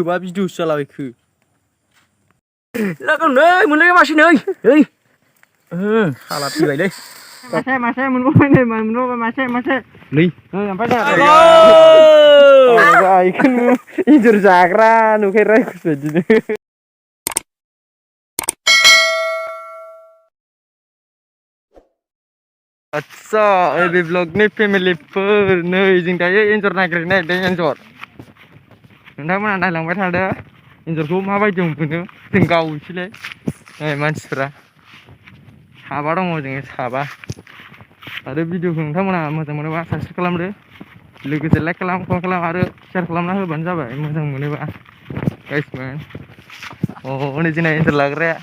थोबा भिडिअसो जालाबायखो लागाव नै मोनलाय मासे नै ओइ हाला थैबायलै मासे मोनबावबाय नै मोनबावबाय मासे नै ओमफ्राय आइखौनो एन्जर जाग्रा नुफेरा बिदिनो आच्छा बे ब्लगनि फेमिलिफोर नै जों दायो एन्जर नागिरनो नागिरदों एन्जर नोंथांमोना नायलांबाय थादो एन्जरखौ माबायदि मोनो जों गावनोसैलै मानसिफ्रा साबा दङ जोङो साबा आरो भिडिअखौ नोंथांमोना मोजां मोनोबा साबस्क्राइब खालामदो लोगोसे लाइक खालाम कमेन्ट खालाम आरो शेयार खालामना होबानो जाबाय मोजां मोनोबा गाइसमोन नै जोंना एन्जर लाग्राया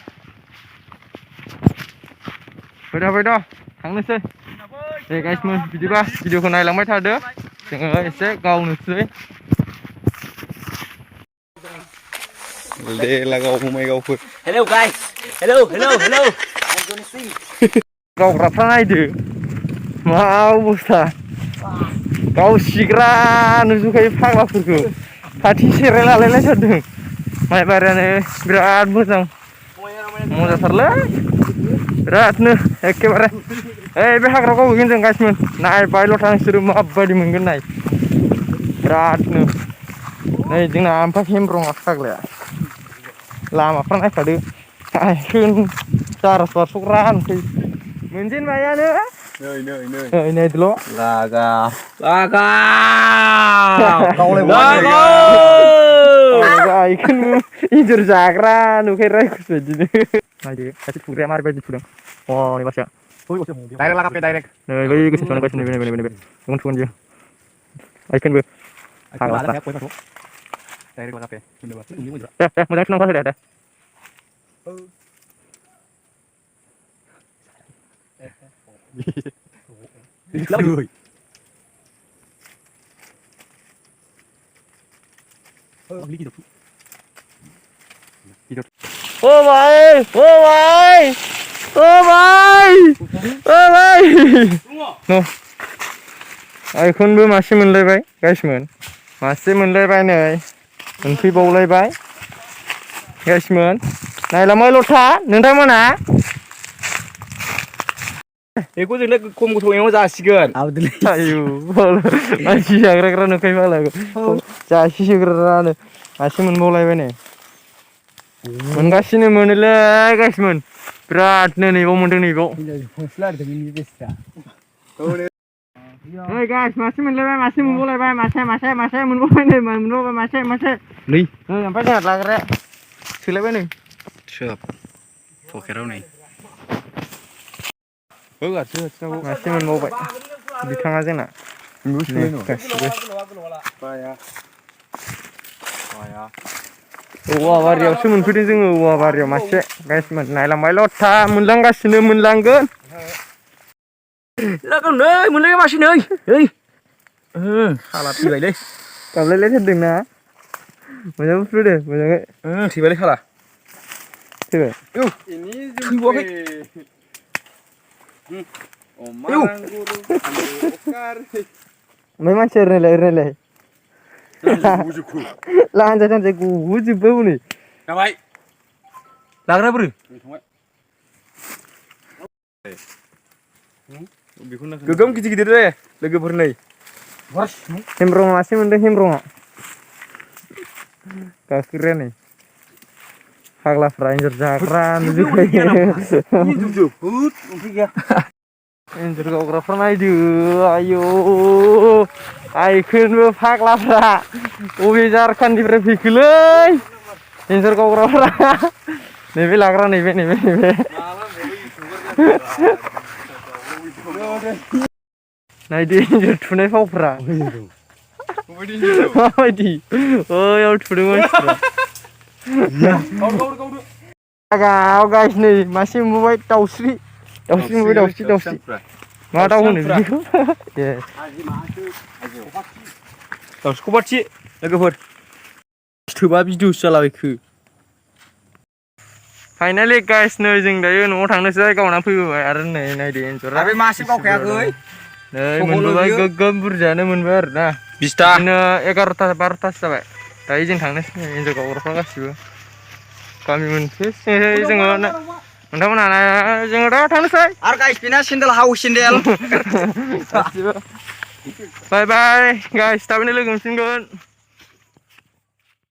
फैद' थांनोसै दे गाइसमोन बिदिबा भिडिअखौ नायलांबाय थादो जोङो एसे गावनोसै दे लागाव फंबाय गावफोर हेलौ गाइस हेलौ गावग्राफ्रा नायदो मा अबस्था गाव सिग्रा नुजोबखायो फाग्लाफोरखौ खाथि सेराय लालायलायथारदों माइ बारियानो बिराद मोजां मोजांथारलै बिरादनो एखेबारे ओइ बे हाग्रायाव गावहैगोन जों गाइसमोन नायबायल' था नोंसोरो माबायदि मोनगोन नाय बिरादनो नै जोंना ओमफ्राय हेमब्रंआ फाग्लाया लामाफ्रा नायखादो आइखोन जारास बारस'ग्रा नुसै मोनजेनबायानो नै नायदोल' लागाव आइखोनो एन्जर जाग्रा नुफेरा बिदिनो नायदो सासे थुग्राया माबायदि थुदों हनै बासा डाइरेक्ट लागाबदे डाइरेक्ट नै बै गोसोम थुनाय गाइस नैबे थुगोन बियो आइखोनबो फाग्लाफ्रा दे मोजाङै थुनांगौ दे ओ भाई आइखौनबो मासे मोनलायबाय गाइसमोन मासे मोनलायबाय नै मोनफैबावलायबाय गाइसमोन नायलांबायल' था नोंथांमोना बेखौ जोंनो खम गोथौआव जासिगोन आयु मानसि जाग्राग्रा नुखायो मालायखौ जासिग्रानो मासे मोनबावलायबाय नै मोनगासिनो मोनोलै गाइसमोन बिरादनो नैबाव मोनदों नैबाव ओइ गाइस मासे मोनलायबाय मासे मोनबावलायबाय मासे मोनबावबाय नै मोनबावबाय मासे नै ओमफ्राय जोंहा लाग्राया सोलायबाय नै सोब पकेराव नै मासे मोनबावबाय बिथाङा जोंना गासिबो औवा बारियावसो मोनफैदों जोङो औवा बारियाव मासे गाइसमोन नायलांबायल' था मोनलांगासिनो मोनलांगोन लागाव नै मोनलाय मासे नै ओइ हाला थैबायलै गाबलायलायथारदोंना मोजां फुदो मोजाङै थैबायलै हाला थैबाय थैबावाखै ओमफ्राय मानसिया ओरैनायलाय लानजाय गबोजोब्बाय हनै जाबाय लाग्रा बोरो गोगोम गिदिर दे लोगोफोर नै हेमब्रंआ मासे मोनदों हेमब्रंआ गाखोग्राया नै फाग्लाफ्रा एन्जर जाग्रा नुजोबखायो एन्जर गावग्राफ्रा नायदो आयौ आइखोनबो फाग्लाफ्रा अबे जारखानिफ्राय फैखोलै एन्जर गावग्राफ्रा नैबे लाग्रा नैबे नायदो एन्जर थुनाय फावफ्रा माबायदि ओयाव थुदों मानसिफ्रा गाव गाइस नै मासे मोनबावबाय दाउस्रि मोनबाय दाउस्रि मा दाउ होनो बिदिखौ दाउस्रि बाथि लोगोफोर थोबा भिडिअसो जालाबायखो फाइनालि गाइस नै जों दायो न'आव थांनोसै गावना फैबोबाय आरो नै नायदो एन्जरा बे मासे गावखायाखै नै मोनबोबाय गोगोम बुरजायानो मोनबाय आरोना 20टा बिदिनो 11टा 12टासो जाबाय दायो जों थांनोसै एन्जर गावग्राफ्रा गासिबो गामि मोनसे जोङो नोंथांमोनहा जोङो दा थांनोसै आरो गाइस बेना सेन्देल हाव सेन्देल गासिबो बाय बाय गाइस थाबैनो लोगो मोनफिनगोन